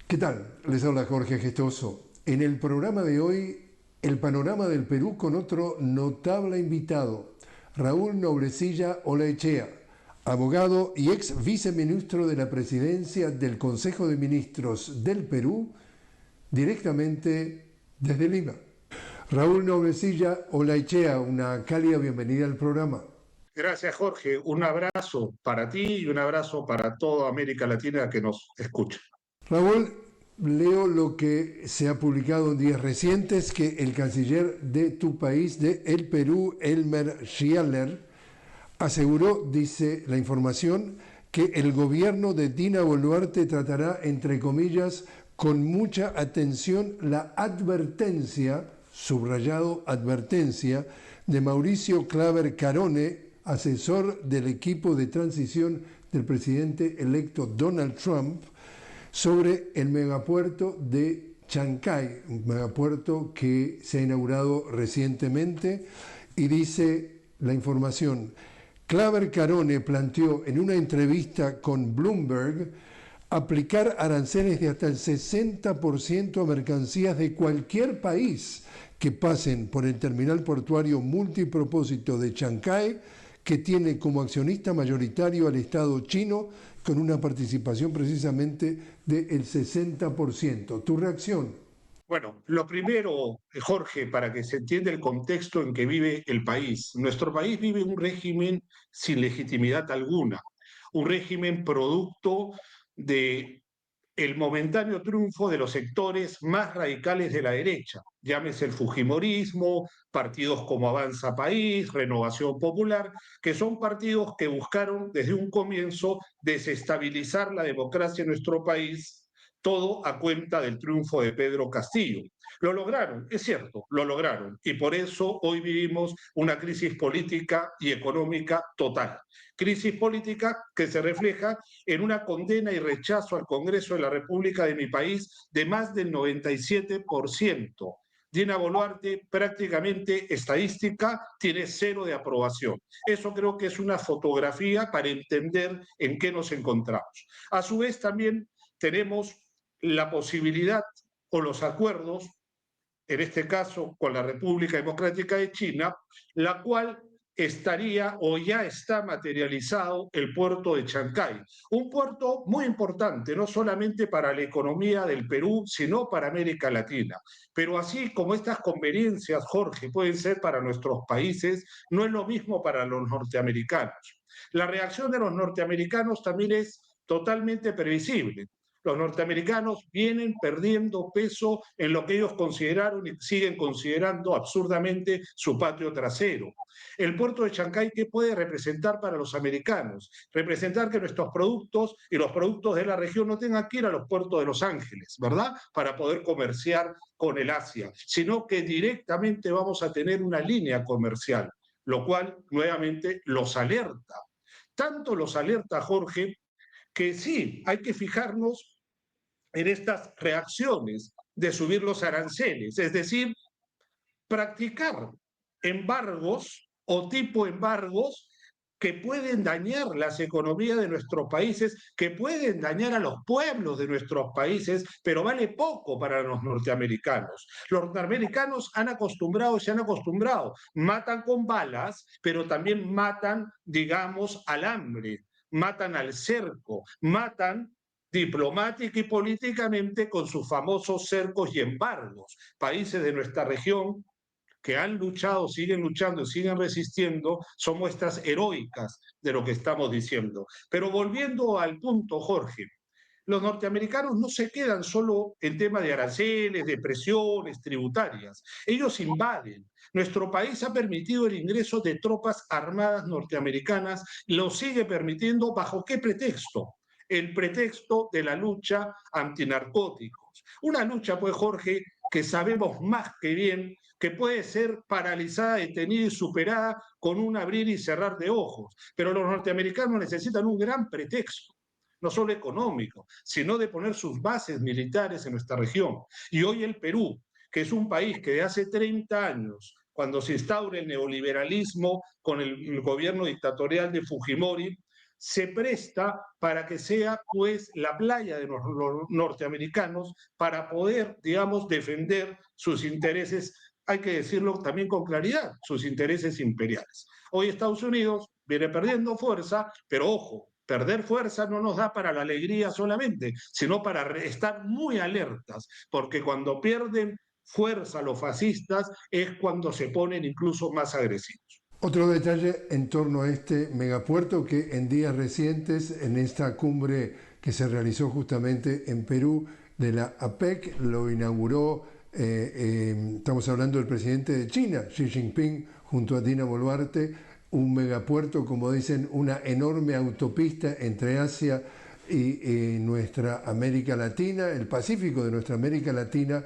¿Qué tal? Les habla Jorge Gestoso. En el programa de hoy, el panorama del Perú con otro notable invitado, Raúl Noblecilla Olaechea, abogado y ex viceministro de la Presidencia del Consejo de Ministros del Perú, directamente desde Lima. Raúl Noblecilla Olaechea, una cálida bienvenida al programa. Gracias, Jorge. Un abrazo para ti y un abrazo para toda América Latina que nos escucha. Raúl, leo lo que se ha publicado en días recientes, que el canciller de tu país, de el Perú, Elmer Schieller, aseguró, dice la información, que el gobierno de Dina Boluarte tratará, entre comillas, con mucha atención la advertencia, subrayado advertencia, de Mauricio Claver Carone, asesor del equipo de transición del presidente electo Donald Trump, sobre el megapuerto de Chancay, un megapuerto que se ha inaugurado recientemente, y dice la información: Claver Carone planteó en una entrevista con Bloomberg aplicar aranceles de hasta el 60% a mercancías de cualquier país que pasen por el terminal portuario multipropósito de Chancay, que tiene como accionista mayoritario al Estado chino, con una participación precisamente del 60%. ¿Tu reacción? Bueno, lo primero, Jorge, para que se entienda el contexto en que vive el país. Nuestro país vive un régimen sin legitimidad alguna, un régimen producto de el momentáneo triunfo de los sectores más radicales de la derecha, llámese el fujimorismo, partidos como Avanza País, Renovación Popular, que son partidos que buscaron desde un comienzo desestabilizar la democracia en nuestro país, todo a cuenta del triunfo de Pedro Castillo. Lo lograron, es cierto, lo lograron, y por eso hoy vivimos una crisis política y económica total. Crisis política que se refleja en una condena y rechazo al Congreso de la República de mi país de más del 97%. Dina Boluarte, prácticamente estadística, tiene 0 de aprobación. Eso creo que es una fotografía para entender en qué nos encontramos. A su vez, también tenemos la posibilidad o los acuerdos, en este caso con la República Democrática de China, la cual estaría o ya está materializado el puerto de Chancay. Un puerto muy importante, no solamente para la economía del Perú, sino para América Latina. Pero así como estas conveniencias, Jorge, pueden ser para nuestros países, no es lo mismo para los norteamericanos. La reacción de los norteamericanos también es totalmente previsible. Los norteamericanos vienen perdiendo peso en lo que ellos consideraron y siguen considerando absurdamente su patio trasero. El puerto de Chancay, ¿qué puede representar para los americanos? Representar que nuestros productos y los productos de la región no tengan que ir a los puertos de Los Ángeles, ¿verdad? Para poder comerciar con el Asia, sino que directamente vamos a tener una línea comercial, lo cual nuevamente los alerta. Tanto los alerta, Jorge, que sí, hay que fijarnos en estas reacciones de subir los aranceles, es decir, practicar embargos o tipo embargos que pueden dañar las economías de nuestros países, que pueden dañar a los pueblos de nuestros países, pero vale poco para los norteamericanos. Los norteamericanos han acostumbrado y se han acostumbrado, matan con balas, pero también matan, digamos, al hambre, matan al cerco, matan diplomática y políticamente con sus famosos cercos y embargos. Países de nuestra región que han luchado, siguen luchando, siguen resistiendo, son muestras heroicas de lo que estamos diciendo. Pero volviendo al punto, Jorge, los norteamericanos no se quedan solo en tema de aranceles, de presiones tributarias. Ellos invaden. Nuestro país ha permitido el ingreso de tropas armadas norteamericanas, lo sigue permitiendo. ¿Bajo qué pretexto? El pretexto de la lucha antinarcóticos. Una lucha, pues, Jorge, que sabemos más que bien que puede ser paralizada, detenida y superada con un abrir y cerrar de ojos. Pero los norteamericanos necesitan un gran pretexto, no solo económico, sino de poner sus bases militares en nuestra región. Y hoy el Perú, que es un país que de hace 30 años, cuando se instaura el neoliberalismo con el gobierno dictatorial de Fujimori, se presta para que sea pues la playa de los norteamericanos para poder, digamos, defender sus intereses, hay que decirlo también con claridad, sus intereses imperiales. Hoy Estados Unidos viene perdiendo fuerza, pero ojo, perder fuerza no nos da para la alegría solamente, sino para estar muy alertas, porque cuando pierden fuerza los fascistas es cuando se ponen incluso más agresivos. Otro detalle en torno a este megapuerto que en días recientes, en esta cumbre que se realizó justamente en Perú de la APEC, lo inauguró, estamos hablando del presidente de China, Xi Jinping, junto a Dina Boluarte, un megapuerto, como dicen, una enorme autopista entre Asia y nuestra América Latina, el Pacífico de nuestra América Latina.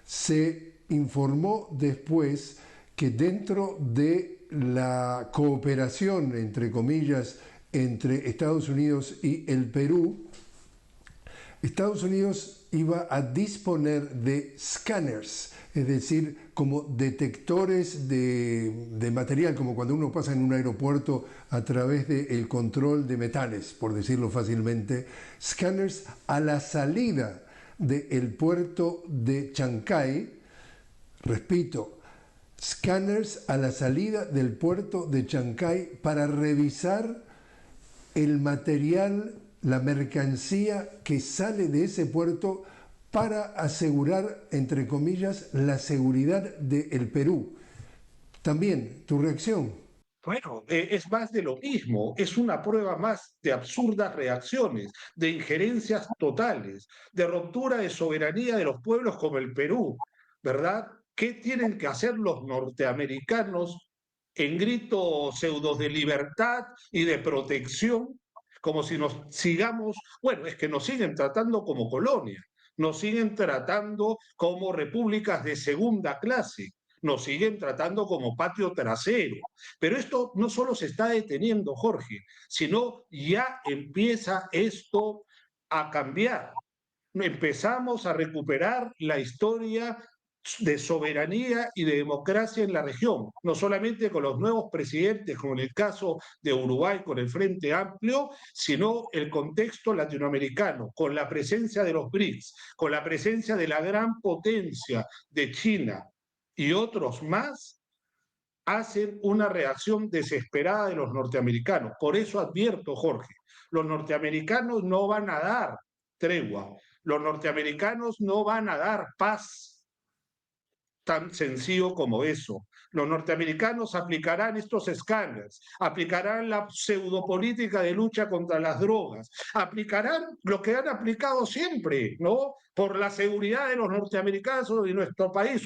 Se informó después que dentro de la cooperación, entre comillas, entre Estados Unidos y el Perú, Estados Unidos iba a disponer de scanners, es decir, como detectores de material, como cuando uno pasa en un aeropuerto a través del control de metales, por decirlo fácilmente, scanners a la salida del puerto de Chancay, repito, scanners a la salida del puerto de Chancay para revisar el material, la mercancía que sale de ese puerto para asegurar, entre comillas, la seguridad del Perú. También, tu reacción. Bueno, es más de lo mismo, es una prueba más de absurdas reacciones, de injerencias totales, de ruptura de soberanía de los pueblos como el Perú, ¿verdad? ¿Qué tienen que hacer los norteamericanos en gritos pseudos de libertad y de protección? Como si nos sigamos, bueno, es que nos siguen tratando como colonia, nos siguen tratando como repúblicas de segunda clase, nos siguen tratando como patio trasero. Pero esto no solo se está deteniendo, Jorge, sino ya empieza esto a cambiar. Empezamos a recuperar la historia de soberanía y de democracia en la región, no solamente con los nuevos presidentes, como en el caso de Uruguay con el Frente Amplio, sino el contexto latinoamericano, con la presencia de los BRICS, con la presencia de la gran potencia de China y otros más, hacen una reacción desesperada de los norteamericanos. Por eso advierto, Jorge, los norteamericanos no van a dar tregua, los norteamericanos no van a dar paz, tan sencillo como eso. Los norteamericanos aplicarán estos escáneres, aplicarán la pseudopolítica de lucha contra las drogas, aplicarán lo que han aplicado siempre, ¿no? Por la seguridad de los norteamericanos y nuestro país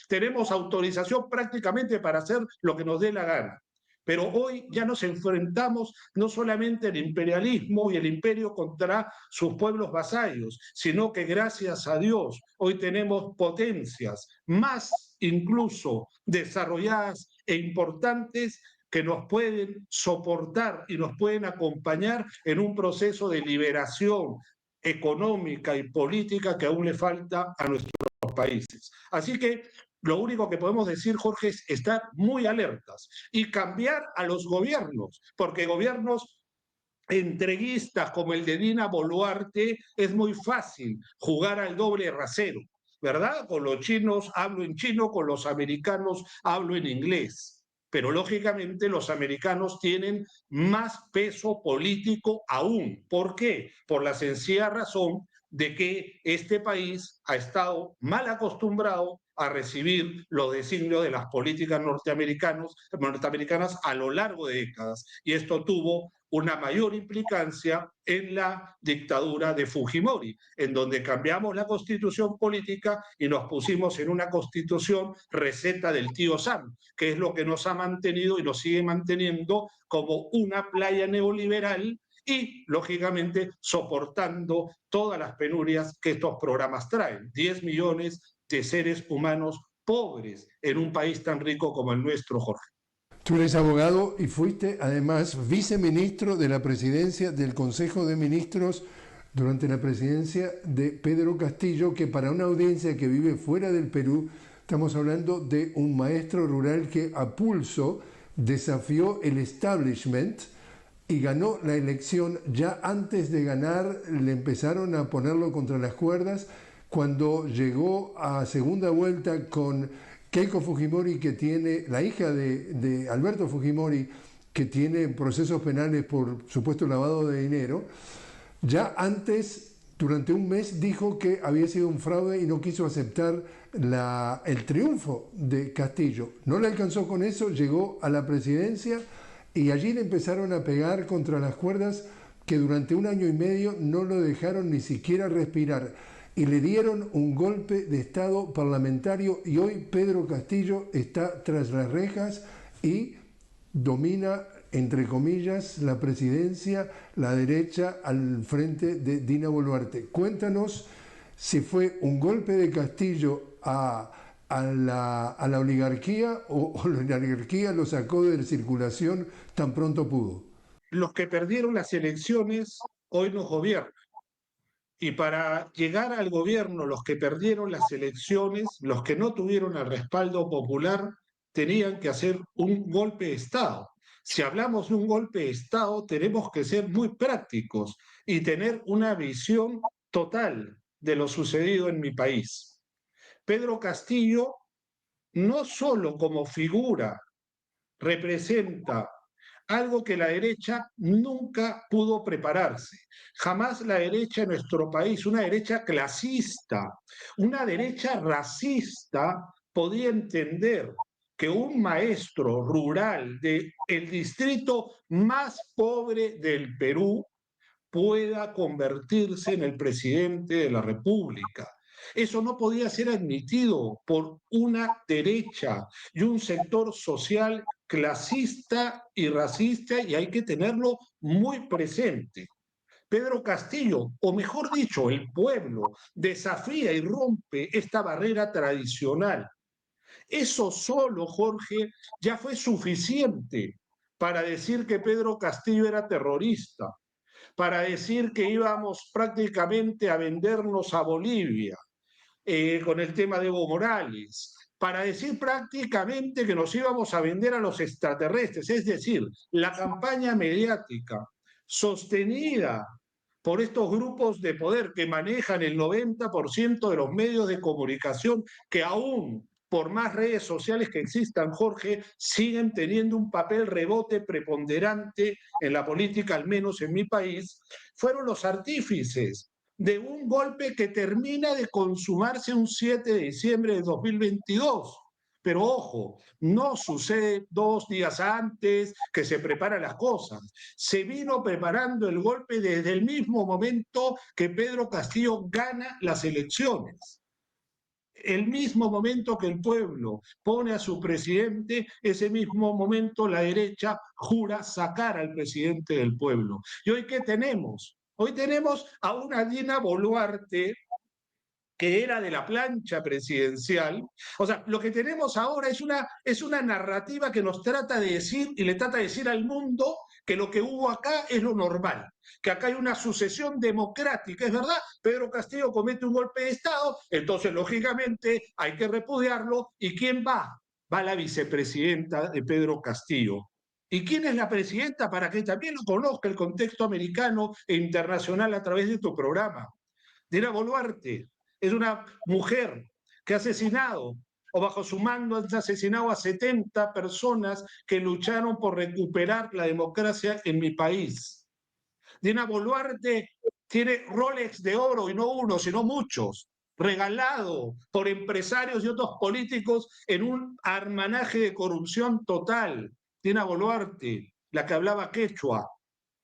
tenemos autorización prácticamente para hacer lo que nos dé la gana. Pero hoy ya nos enfrentamos no solamente al imperialismo y el imperio contra sus pueblos vasallos, sino que gracias a Dios hoy tenemos potencias más incluso desarrolladas e importantes que nos pueden soportar y nos pueden acompañar en un proceso de liberación económica y política que aún le falta a nuestros países. Así que lo único que podemos decir, Jorge, es estar muy alertas y cambiar a los gobiernos, porque gobiernos entreguistas como el de Dina Boluarte es muy fácil jugar al doble rasero, ¿verdad? Con los chinos hablo en chino, con los americanos hablo en inglés. Pero lógicamente los americanos tienen más peso político aún. ¿Por qué? Por la sencilla razón de que este país ha estado mal acostumbrado a recibir los designios de las políticas norteamericanas a lo largo de décadas. Y esto tuvo una mayor implicancia en la dictadura de Fujimori, en donde cambiamos la constitución política y nos pusimos en una constitución receta del tío Sam, que es lo que nos ha mantenido y nos sigue manteniendo como una playa neoliberal y, lógicamente, soportando todas las penurias que estos programas traen. 10 millones de seres humanos pobres en un país tan rico como el nuestro, Jorge. Tú eres abogado y fuiste además viceministro de la presidencia del Consejo de Ministros durante la presidencia de Pedro Castillo, que para una audiencia que vive fuera del Perú, estamos hablando de un maestro rural que a pulso desafió el establishment y ganó la elección. Ya antes de ganar le empezaron a ponerlo contra las cuerdas. Cuando llegó a segunda vuelta con Keiko Fujimori, que tiene, la hija de Alberto Fujimori, que tiene procesos penales por supuesto lavado de dinero, ya antes, durante un mes, dijo que había sido un fraude y no quiso aceptar el triunfo de Castillo. No le alcanzó con eso, llegó a la presidencia y allí le empezaron a pegar contra las cuerdas que durante 1 año y medio no lo dejaron ni siquiera respirar y le dieron un golpe de Estado parlamentario y hoy Pedro Castillo está tras las rejas y domina, entre comillas, la presidencia, la derecha al frente de Dina Boluarte. Cuéntanos si fue un golpe de Castillo a la oligarquía o la oligarquía lo sacó de circulación tan pronto pudo. Los que perdieron las elecciones hoy nos gobiernan. Y para llegar al gobierno, los que perdieron las elecciones, los que no tuvieron el respaldo popular, tenían que hacer un golpe de Estado. Si hablamos de un golpe de Estado, tenemos que ser muy prácticos y tener una visión total de lo sucedido en mi país. Pedro Castillo, no solo como figura, representa algo que la derecha nunca pudo prepararse. Jamás la derecha en nuestro país, una derecha clasista, una derecha racista, podía entender que un maestro rural del distrito más pobre del Perú pueda convertirse en el presidente de la República. Eso no podía ser admitido por una derecha y un sector social clasista y racista, y hay que tenerlo muy presente. Pedro Castillo, o mejor dicho, el pueblo, desafía y rompe esta barrera tradicional. Eso solo, Jorge, ya fue suficiente para decir que Pedro Castillo era terrorista, para decir que íbamos prácticamente a vendernos a Bolivia con el tema de Evo Morales, para decir prácticamente que nos íbamos a vender a los extraterrestres. Es decir, la campaña mediática sostenida por estos grupos de poder que manejan el 90% de los medios de comunicación, que aún por más redes sociales que existan, Jorge, siguen teniendo un papel rebote preponderante en la política, al menos en mi país, fueron los artífices de un golpe que termina de consumarse un 7 de diciembre de 2022. Pero ojo, no sucede 2 días antes que se preparan las cosas. Se vino preparando el golpe desde el mismo momento que Pedro Castillo gana las elecciones. El mismo momento que el pueblo pone a su presidente, ese mismo momento la derecha jura sacar al presidente del pueblo. ¿Y hoy qué tenemos? Hoy tenemos a una Dina Boluarte que era de la plancha presidencial. O sea, lo que tenemos ahora es una narrativa que nos trata de decir y le trata de decir al mundo que lo que hubo acá es lo normal, que acá hay una sucesión democrática, es verdad, Pedro Castillo comete un golpe de Estado, entonces lógicamente hay que repudiarlo, ¿y quién va? Va la vicepresidenta de Pedro Castillo. ¿Y quién es la presidenta? Para que también lo conozca el contexto americano e internacional a través de tu programa. Dina Boluarte es una mujer que ha asesinado o bajo su mando han asesinado a 70 personas que lucharon por recuperar la democracia en mi país. Dina Boluarte tiene Rolex de oro, y no uno, sino muchos, regalado por empresarios y otros políticos en un hermanaje de corrupción total. Dina Boluarte, la que hablaba quechua,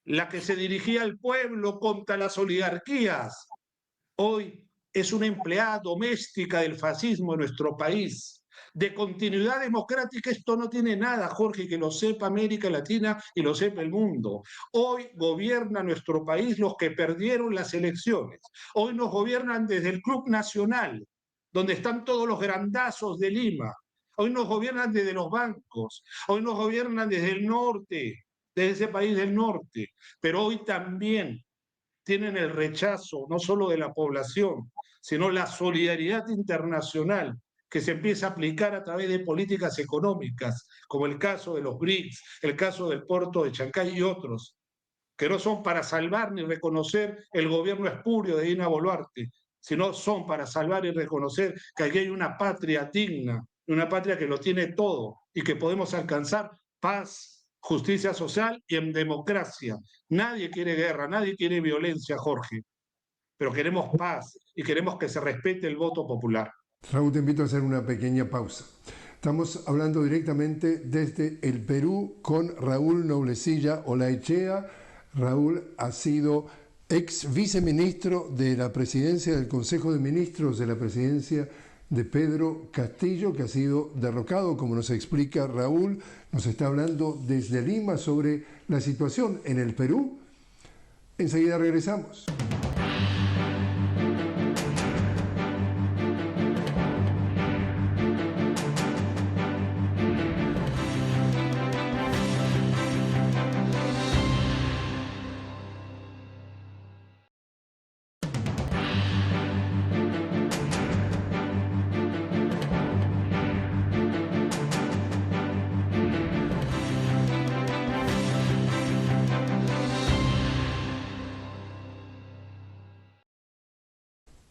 la que se dirigía al pueblo contra las oligarquías, hoy es una empleada doméstica del fascismo en nuestro país. De continuidad democrática esto no tiene nada, Jorge, que lo sepa América Latina y lo sepa el mundo. Hoy gobierna nuestro país los que perdieron las elecciones. Hoy nos gobiernan desde el Club Nacional, donde están todos los grandazos de Lima. Hoy nos gobiernan desde los bancos. Hoy nos gobiernan desde el norte, desde ese país del norte. Pero hoy también tienen el rechazo no solo de la población, sino la solidaridad internacional que se empieza a aplicar a través de políticas económicas, como el caso de los BRICS, el caso del puerto de Chancay y otros. que no son para salvar ni reconocer el gobierno espurio de Dina Boluarte, sino son para salvar y reconocer que aquí hay una patria digna, una patria que lo tiene todo y que podemos alcanzar paz, justicia social y en democracia. Nadie quiere guerra, nadie quiere violencia, Jorge, pero queremos paz y queremos que se respete el voto popular. Raúl, te invito a hacer una pequeña pausa. Estamos hablando directamente desde el Perú con Raúl Noblecilla Olaechea. Raúl ha sido ex viceministro de la presidencia del Consejo de Ministros de la presidencia de Pedro Castillo, que ha sido derrocado, como nos explica Raúl. Nos está hablando desde Lima sobre la situación en el Perú. Enseguida regresamos.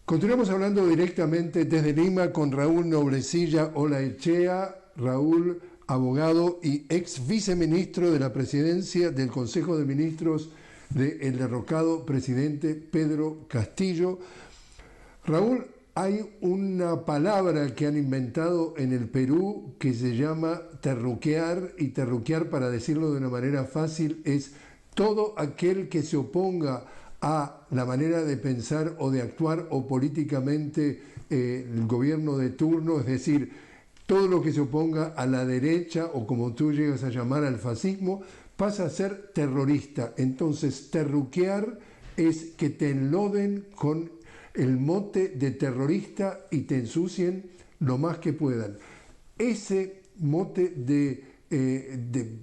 Continuamos hablando directamente desde Lima con Raúl Noblecilla Olaechea. Raúl, abogado y ex viceministro de la presidencia del Consejo de Ministros del derrocado presidente Pedro Castillo. Raúl, hay una palabra que han inventado en el Perú que se llama terruquear, y terruquear, para decirlo de una manera fácil, es todo aquel que se oponga a la manera de pensar o de actuar o políticamente el gobierno de turno, es decir, todo lo que se oponga a la derecha o, como tú llegas a llamar, al fascismo, pasa a ser terrorista. Entonces, terruquear es que te enloden con el mote de terrorista y te ensucien lo más que puedan. Ese mote de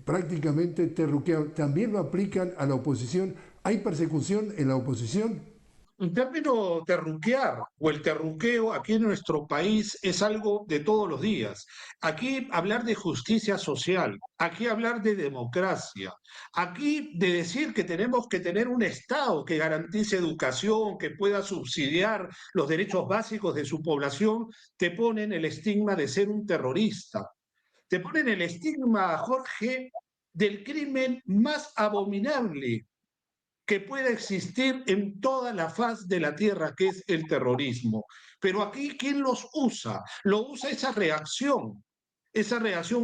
prácticamente terruquear también lo aplican a la oposición. ¿Hay persecución en la oposición? El término terruquear o el terruqueo aquí en nuestro país es algo de todos los días. Aquí hablar de justicia social, aquí hablar de democracia, aquí de decir que tenemos que tener un Estado que garantice educación, que pueda subsidiar los derechos básicos de su población, te ponen el estigma de ser un terrorista. Te ponen el estigma, Jorge, del crimen más abominable que pueda existir en toda la faz de la tierra, que es el terrorismo. Pero aquí, ¿quién los usa? Lo usa esa reacción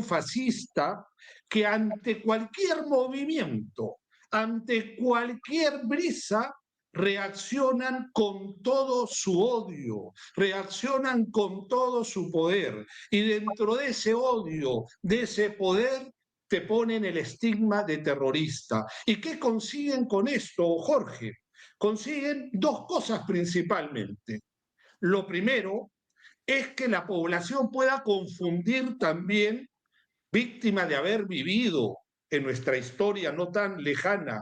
fascista que ante cualquier movimiento, ante cualquier brisa, reaccionan con todo su odio, reaccionan con todo su poder. Y dentro de ese odio, de ese poder, te ponen el estigma de terrorista. ¿Y qué consiguen con esto, Jorge? Consiguen dos cosas principalmente. Lo primero es que la población pueda confundir también, víctima de haber vivido en nuestra historia no tan lejana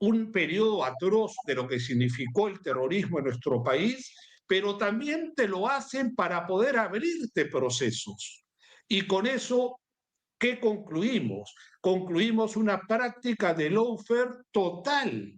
un periodo atroz de lo que significó el terrorismo en nuestro país, pero también te lo hacen para poder abrirte procesos. Y con eso, ¿qué concluimos? Concluimos una práctica de lawfare total,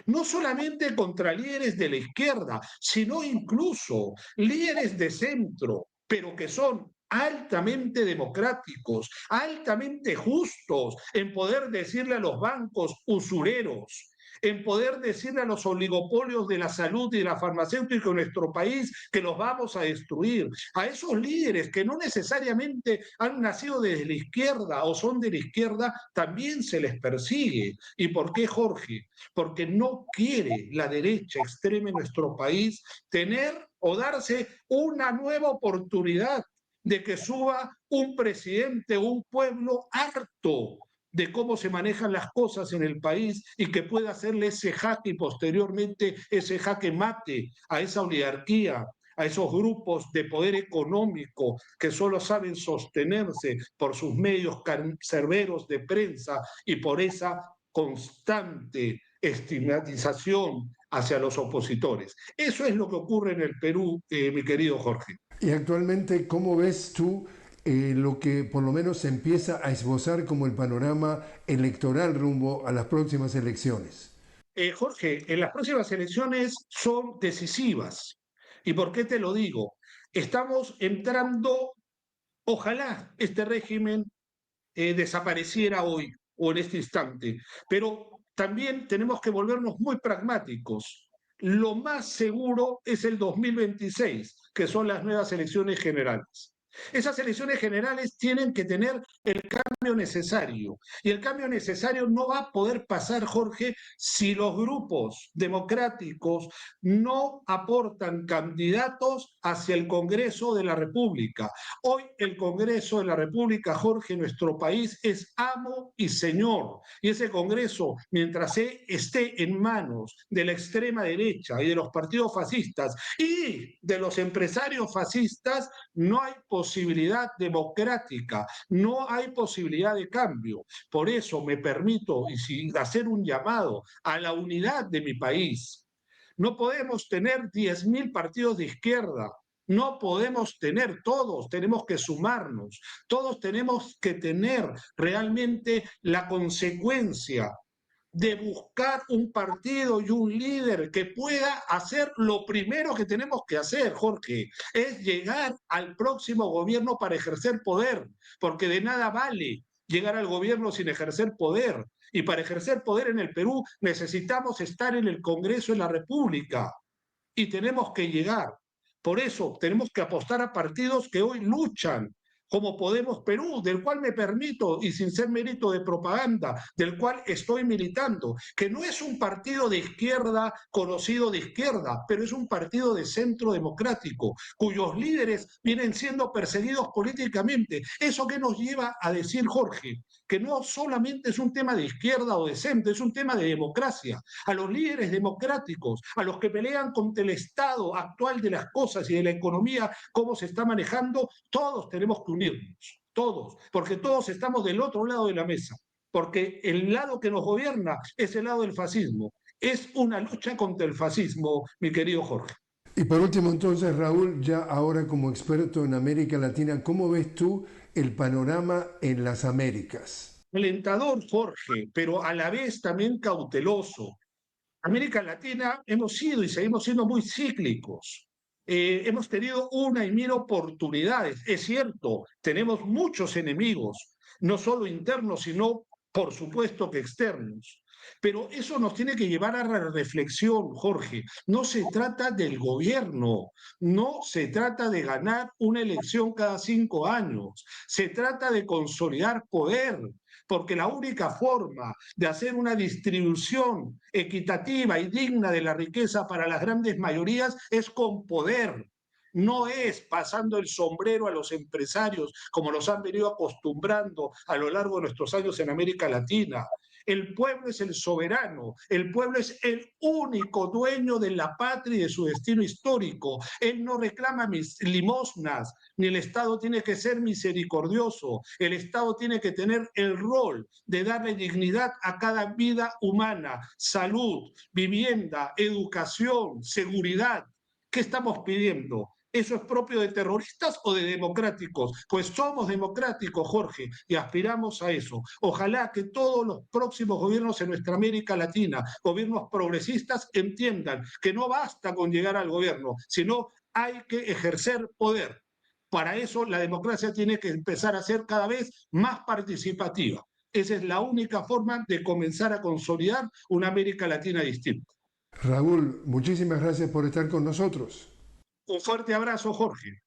no solamente contra líderes de la izquierda, sino incluso líderes de centro, pero que son altamente democráticos, altamente justos en poder decirle a los bancos usureros, en poder decirle a los oligopolios de la salud y de la farmacéutica en nuestro país que los vamos a destruir, a esos líderes que no necesariamente han nacido desde la izquierda o son de la izquierda, también se les persigue. ¿Y por qué, Jorge? Porque no quiere la derecha extrema en nuestro país tener o darse una nueva oportunidad de que suba un presidente o un pueblo harto de cómo se manejan las cosas en el país y que pueda hacerle ese jaque y posteriormente ese jaque mate a esa oligarquía, a esos grupos de poder económico que solo saben sostenerse por sus medios cancerberos de prensa y por esa constante estigmatización hacia los opositores. Eso es lo que ocurre en el Perú, mi querido Jorge. Y actualmente, ¿cómo ves tú lo que por lo menos se empieza a esbozar como el panorama electoral rumbo a las próximas elecciones? Jorge, en las próximas elecciones son decisivas. ¿Y por qué te lo digo? Estamos entrando, ojalá este régimen desapareciera hoy o en este instante, pero también tenemos que volvernos muy pragmáticos. Lo más seguro es el 2026, que son las nuevas elecciones generales. Esas elecciones generales tienen que tener el cambio necesario. Y el cambio necesario no va a poder pasar, Jorge, si los grupos democráticos no aportan candidatos hacia el Congreso de la República. Hoy el Congreso de la República, Jorge, nuestro país es amo y señor. Y ese Congreso, mientras esté en manos de la extrema derecha y de los partidos fascistas y de los empresarios fascistas, no hay posibilidad democrática, no hay posibilidad de cambio. Por eso me permito hacer un llamado a la unidad de mi país. No podemos tener 10.000 partidos de izquierda, no podemos tener todos, tenemos que sumarnos, todos tenemos que tener realmente la consecuencia de buscar un partido y un líder que pueda hacer lo primero que tenemos que hacer, Jorge, es llegar al próximo gobierno para ejercer poder, porque de nada vale llegar al gobierno sin ejercer poder. Y para ejercer poder en el Perú necesitamos estar en el Congreso de la República y tenemos que llegar. Por eso tenemos que apostar a partidos que hoy luchan, como Podemos Perú, del cual me permito, y sin ser mérito de propaganda, del cual estoy militando, que no es un partido de izquierda conocido de izquierda, pero es un partido de centro democrático, cuyos líderes vienen siendo perseguidos políticamente. ¿Eso qué nos lleva a decir, Jorge? Que no solamente es un tema de izquierda o de centro, es un tema de democracia. A los líderes democráticos, a los que pelean contra el estado actual de las cosas y de la economía, cómo se está manejando, todos tenemos que unirnos, todos, porque todos estamos del otro lado de la mesa, porque el lado que nos gobierna es el lado del fascismo. Es una lucha contra el fascismo, mi querido Jorge. Y por último, entonces, Raúl, ya ahora como experto en América Latina, ¿cómo ves tú el panorama en las Américas? Alentador, Jorge, pero a la vez también cauteloso. América Latina hemos sido y seguimos siendo muy cíclicos. Hemos tenido una y mil oportunidades. Es cierto, tenemos muchos enemigos, no solo internos, sino por supuesto que externos. Pero eso nos tiene que llevar a la reflexión, Jorge. No se trata del gobierno, no se trata de ganar una elección cada 5 años, se trata de consolidar poder, porque la única forma de hacer una distribución equitativa y digna de la riqueza para las grandes mayorías es con poder. No es pasando el sombrero a los empresarios, como nos han venido acostumbrando a lo largo de nuestros años en América Latina. El pueblo es el soberano, el pueblo es el único dueño de la patria y de su destino histórico. Él no reclama mis limosnas, ni el Estado tiene que ser misericordioso. El Estado tiene que tener el rol de darle dignidad a cada vida humana, salud, vivienda, educación, seguridad. ¿Qué estamos pidiendo? ¿Eso es propio de terroristas o de democráticos? Pues somos democráticos, Jorge, y aspiramos a eso. Ojalá que todos los próximos gobiernos en nuestra América Latina, gobiernos progresistas, entiendan que no basta con llegar al gobierno, sino hay que ejercer poder. Para eso la democracia tiene que empezar a ser cada vez más participativa. Esa es la única forma de comenzar a consolidar una América Latina distinta. Raúl, muchísimas gracias por estar con nosotros. Un fuerte abrazo, Jorge.